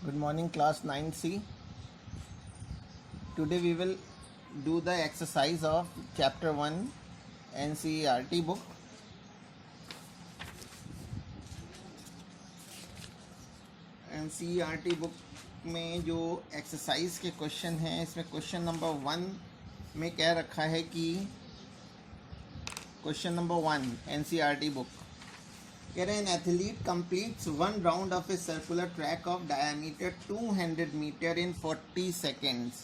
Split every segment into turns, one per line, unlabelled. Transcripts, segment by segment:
Good morning, class 9C. Today we will do the exercise of chapter 1 NCERT book. NCERT book में जो exercise के question हैं, इसमें question number 1 में क्या रखा है कि क्वेश्चन नंबर 1 NCERT बुक कह रहे हैं an athlete completes one round of a circular track of diameter 200 metre in 40 seconds.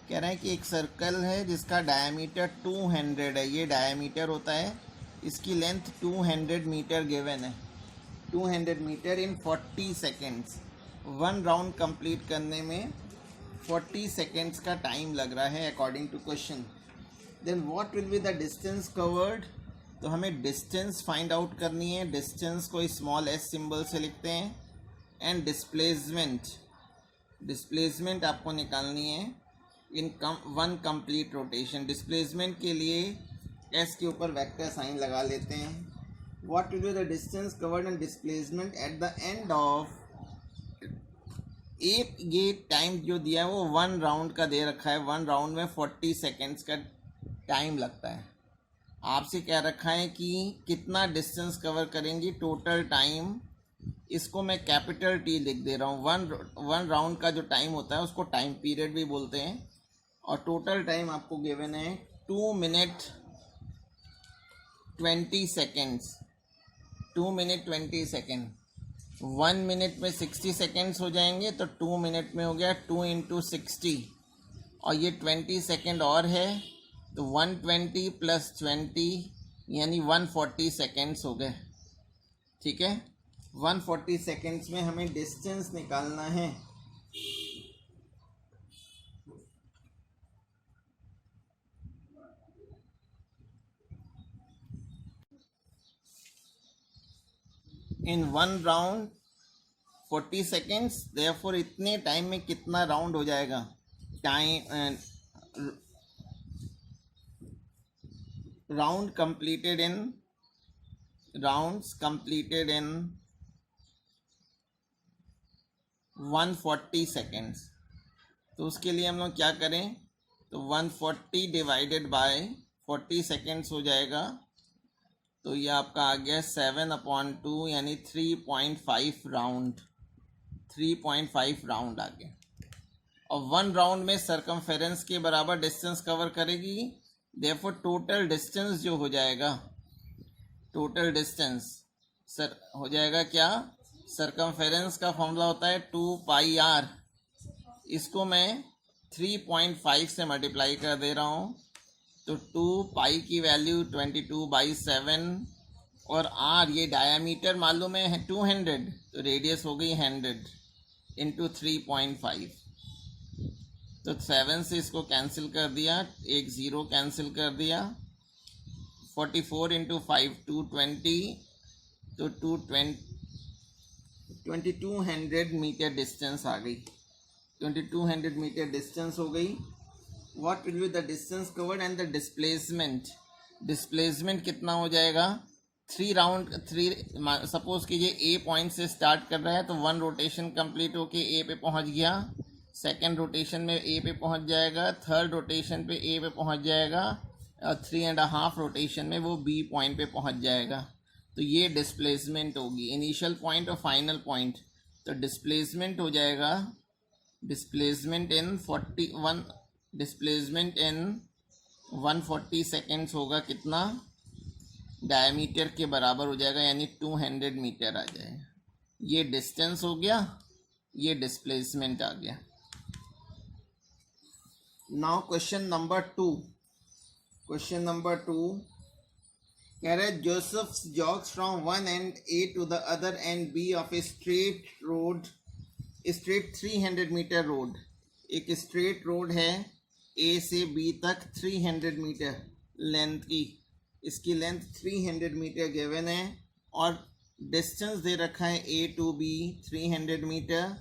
कह रहे हैं कि एक सर्कल है जिसका डायमीटर 200 है, ये डायमीटर होता है, इसकी लेंथ 200 मीटर गिवन है, 200 metre in 40 seconds. One round complete करने में 40 सेकेंड्स का टाइम लग रहा है according to question. Then what will be the distance covered. तो हमें डिस्टेंस फाइंड आउट करनी है। डिस्टेंस को स्मॉल एस सिंबल से लिखते हैं। एंड डिस्प्लेसमेंट आपको निकालनी है in one complete rotation. Displacement के लिए एस के ऊपर वेक्टर साइन लगा लेते हैं। What will be the distance covered and displacement at the end of, एक ये टाइम जो दिया है वो वन राउंड का दे रखा है। वन राउंड में 40 सेकेंड्स का टाइम लगता है। आपसे क्या रखा है कि कितना डिस्टेंस कवर करेंगी, टोटल टाइम। इसको मैं कैपिटल टी लिख दे रहा हूँ। वन राउंड का जो टाइम होता है उसको टाइम पीरियड भी बोलते हैं। और टोटल टाइम आपको गिवन है 2 minute 20 seconds. 2 minute 20 second. 1 minute में 60 सेकेंड्स हो जाएंगे, तो 2 मिनट में हो गया 2 × 60। और ये 20 सेकेंड और है, तो 120 + 20 यानी 140 सेकेंड्स हो गए। ठीक है, 140 सेकेंड्स में हमें डिस्टेंस निकालना है। In one round 40 seconds, therefore इतने टाइम में कितना राउंड हो जाएगा। Time rounds completed in 140 seconds। तो उसके लिए हम लोग क्या करें, तो 140 डिवाइडेड बाय 40 सेकेंड्स हो जाएगा। तो ये आपका आ गया 7/2 यानी 3.5 राउंड। 3.5 राउंड आ गया। और वन राउंड में सरकमफेरेंस के बराबर डिस्टेंस कवर करेगी। देयरफॉर टोटल डिस्टेंस जो हो जाएगा, टोटल डिस्टेंस सर हो जाएगा क्या, सरकमफेरेंस का फॉर्मूला होता है 2πr। इसको मैं 3.5 से मल्टीप्लाई कर दे रहा हूँ, तो 2π की वैल्यू 22/7 और r ये डायामीटर मालूम है 200, तो रेडियस हो गई 100 × 3.5। तो 7 से इसको कैंसिल कर दिया, एक 0 कैंसिल कर दिया। 44 × 5 220, तो 2200 मीटर डिस्टेंस आ गई। 2200 मीटर डिस्टेंस हो गई। What will be the distance covered and the displacement. Displacement कितना हो जाएगा, 3 राउंड 3। सपोज कीजिए ए पॉइंट से स्टार्ट कर रहा है, तो 1 रोटेशन कंप्लीट होके ए पे पहुंच गया। सेकेंड रोटेशन में ए पे पहुंच जाएगा, थर्ड रोटेशन पे ए पे पहुंच जाएगा, और 3.5 रोटेशन में वो बी पॉइंट पे पहुंच जाएगा। तो ये डिस्प्लेसमेंट होगी, इनिशियल पॉइंट और फाइनल पॉइंट। तो डिस्प्लेसमेंट हो जाएगा, डिस्प्लेसमेंट इन 140 सेकेंड्स होगा कितना, डायमीटर के बराबर हो जाएगा, यानी 200 मीटर आ जाएगा। ये डिस्टेंस हो गया, ये डिस्प्लेसमेंट आ गया। Now question number 2। Question number 2 कह रहे Joseph jogs from one end A to the other end B of a straight 300 metre road. एक स्ट्रेट रोड है, ए से बी तक 300 मीटर लेंथ की। इसकी लेंथ 300 मीटर गिवन है और डिस्टेंस दे रखा है ए टू बी 300 मीटर।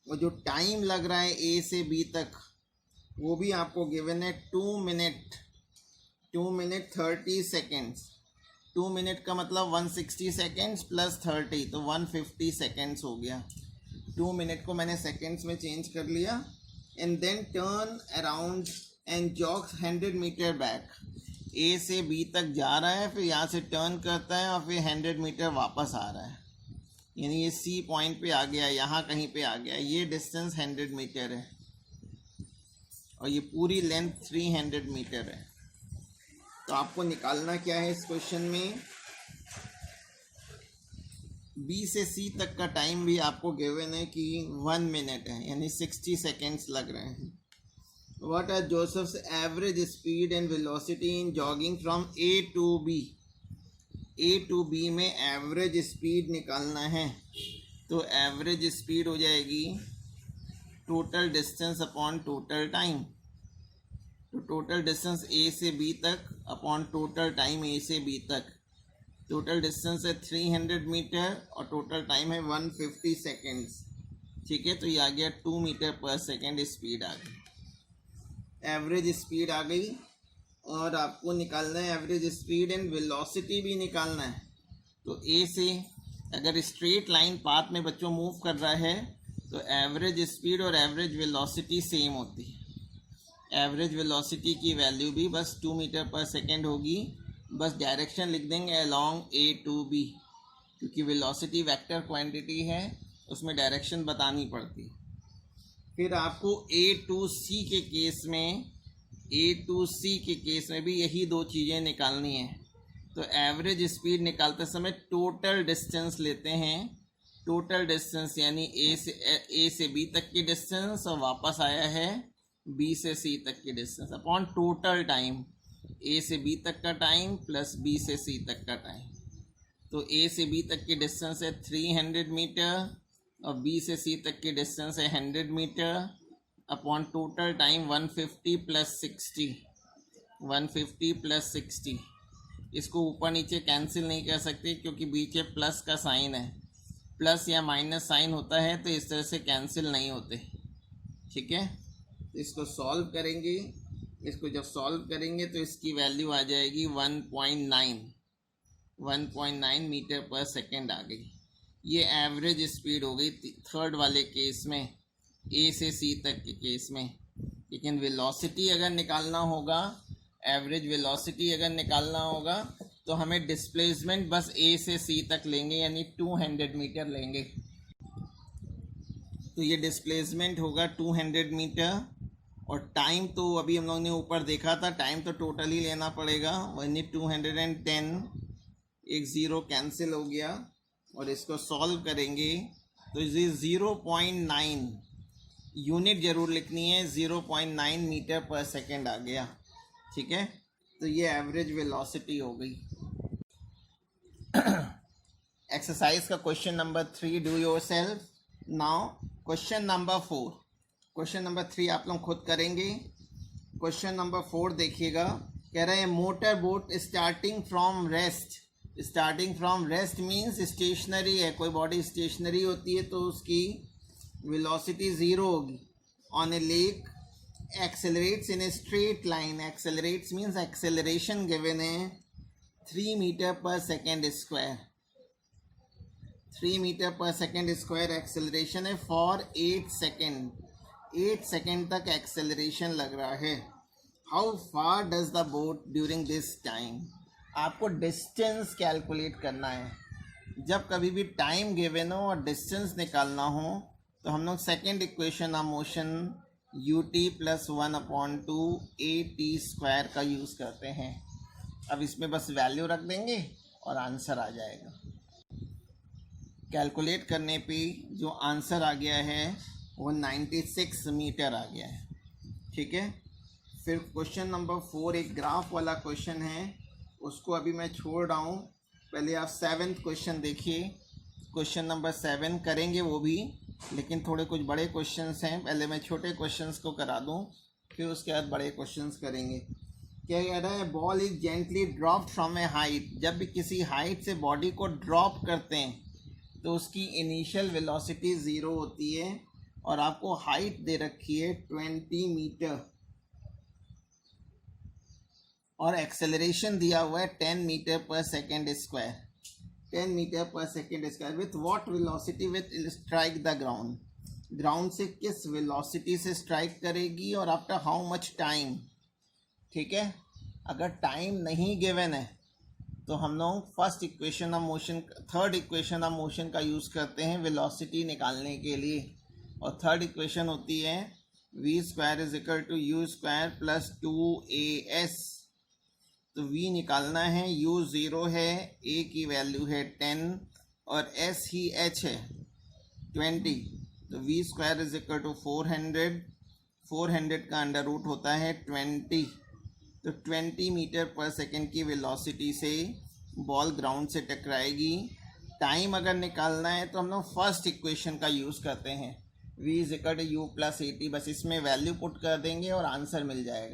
और जो टाइम लग रहा है ए से बी तक वो भी आपको गिवन है 2 मिनट 30 सेकेंड्स। 2 मिनट का मतलब 160 सेकेंड्स + 30, तो 150 सेकेंड्स हो गया। 2 मिनट को मैंने सेकेंड्स में चेंज कर लिया. And then turn around and jogs 100 metre back. A से बी तक जा रहा है, फिर यहाँ से टर्न करता है और फिर 100 मीटर वापस आ रहा है. यानी ये सी पॉइंट पे आ गया, यहाँ कहीं पे आ गया. ये डिस्टेंस 100 मीटर है और ये पूरी लेंथ 300 मीटर है. तो आपको निकालना क्या है इस क्वेश्चन में, बी से सी तक का टाइम भी आपको गिवन है कि 1 मिनट है, यानी 60 सेकेंड्स लग रहे हैं. What are Joseph's average speed and velocity in jogging from A to B. A to B में एवरेज स्पीड निकालना है. तो एवरेज स्पीड हो जाएगी total distance upon total time. तो टोटल डिस्टेंस ए से बी तक अपॉन टोटल टाइम ए से बी तक. टोटल डिस्टेंस है 300 मीटर और टोटल टाइम है 150 सेकेंड्स. ठीक है, तो ये आ गया 2 मीटर पर सेकेंड स्पीड आ गई. एवरेज स्पीड आ गई और आपको निकालना है एवरेज स्पीड एंड वेलोसिटी भी निकालना है. तो ए से अगर स्ट्रेट लाइन पाथ में बच्चों मूव कर रहा है तो एवरेज स्पीड और एवरेज वेलोसिटी सेम होती है. एवरेज वेलोसिटी की वैल्यू भी बस 2 मीटर पर सेकेंड होगी. बस डायरेक्शन लिख देंगे अलोंग ए टू बी, क्योंकि वेलोसिटी वेक्टर क्वांटिटी है, उसमें डायरेक्शन बतानी पड़ती है. फिर आपको ए टू सी के केस में भी यही दो चीज़ें निकालनी है. तो एवरेज स्पीड निकालते समय टोटल डिस्टेंस लेते हैं. टोटल डिस्टेंस यानी ए से बी तक की डिस्टेंस और वापस आया है बी से सी तक की डिस्टेंस अपॉन टोटल टाइम. ए से बी तक का टाइम प्लस बी से सी तक का टाइम. तो ए से बी तक की डिस्टेंस है 300 मीटर और बी से सी तक की डिस्टेंस है 100 metre upon total time 150 plus 60. इसको ऊपर नीचे कैंसिल नहीं कर सकते क्योंकि बीच में प्लस का साइन है. प्लस या माइनस साइन होता है तो इस तरह से कैंसिल नहीं होते. ठीक है, तो इसको सॉल्व करेंगे. इसको जब सॉल्व करेंगे तो इसकी वैल्यू आ जाएगी 1.9 मीटर पर सेकेंड आ गई. ये एवरेज स्पीड हो गई थर्ड वाले केस में, ए से सी तक के केस में. लेकिन वेलोसिटी अगर निकालना होगा, एवरेज वेलोसिटी अगर निकालना होगा तो हमें डिस्प्लेसमेंट बस ए से सी तक लेंगे, यानी 200 मीटर लेंगे. तो ये डिस्प्लेसमेंट होगा 200 मीटर. और टाइम तो अभी हम लोगों ने ऊपर देखा था, टाइम तो टोटल ही लेना पड़ेगा. यानी 210, एक ज़ीरो कैंसिल हो गया और इसको सॉल्व करेंगे तो ये 0.9 यूनिट ज़रूर लिखनी है. 0.9 मीटर पर सेकेंड आ गया. ठीक है, तो ये एवरेज वेलोसिटी हो गई. एक्सरसाइज का question number 3 do yourself. Now question number 4. Question number 3 आप लोग खुद करेंगे. क्वेश्चन नंबर 4 देखिएगा. कह रहे हैं motor boat starting from rest means stationary है. कोई बॉडी स्टेशनरी होती है तो उसकी वेलोसिटी 0 होगी. On A lake accelerates in a straight line. Accelerates means acceleration given है 3 मीटर पर सेकेंड स्क्वायर. 3 मीटर पर सेकेंड स्क्वायर एक्सेलरेशन है फॉर 8 सेकेंड. 8 सेकेंड तक एक्सेलरेशन लग रहा है. How far does the boat during this time. आपको distance calculate करना है. जब कभी भी टाइम गिवन हो और डिस्टेंस निकालना हो तो हम लोग second equation of motion ut plus 1/2 at² का यूज़ करते हैं. अब इसमें बस वैल्यू रख देंगे और आंसर आ जाएगा. कैलकुलेट करने पे जो आंसर आ गया है वो 96 मीटर आ गया है. ठीक है, फिर क्वेश्चन नंबर 4 एक ग्राफ वाला क्वेश्चन है, उसको अभी मैं छोड़ रहा हूँ. पहले आप 7th क्वेश्चन देखिए. क्वेश्चन नंबर 7 करेंगे वो भी, लेकिन थोड़े कुछ बड़े क्वेश्चंस हैं. पहले मैं छोटे क्वेश्चंस को करा दूँ, फिर उसके बाद बड़े क्वेश्चंस करेंगे. क्या कह रहा है, ball is gently dropped from A height. जब भी किसी हाइट से बॉडी को ड्रॉप करते हैं तो उसकी इनिशियल वेलोसिटी 0 होती है और आपको हाइट दे रखी है 20 मीटर और एक्सेलरेशन दिया हुआ है 10 मीटर पर सेकेंड स्क्वायर. 10 मीटर पर second square. With what velocity with strike the ground. Ground से किस वेलोसिटी से स्ट्राइक करेगी और आफ्टर हाउ मच टाइम। ठीक है, अगर टाइम नहीं गिवन है तो हम लोग first equation of motion, third equation of motion का यूज़ करते हैं वेलोसिटी निकालने के लिए। और थर्ड इक्वेशन होती है v square is equal to u square plus 2as। तो v निकालना है, u 0 है, a की वैल्यू है 10 और s ही h है 20। तो v square is equal to 400 का अंडर रूट होता है 20। तो 20 मीटर पर सेकेंड की वेलोसिटी से बॉल ग्राउंड से टकराएगी। टाइम अगर निकालना है तो हम लोग फर्स्ट इक्वेशन का यूज़ करते हैं, v is equal to u plus 80। बस इसमें वैल्यू पुट कर देंगे और आंसर मिल जाएगा।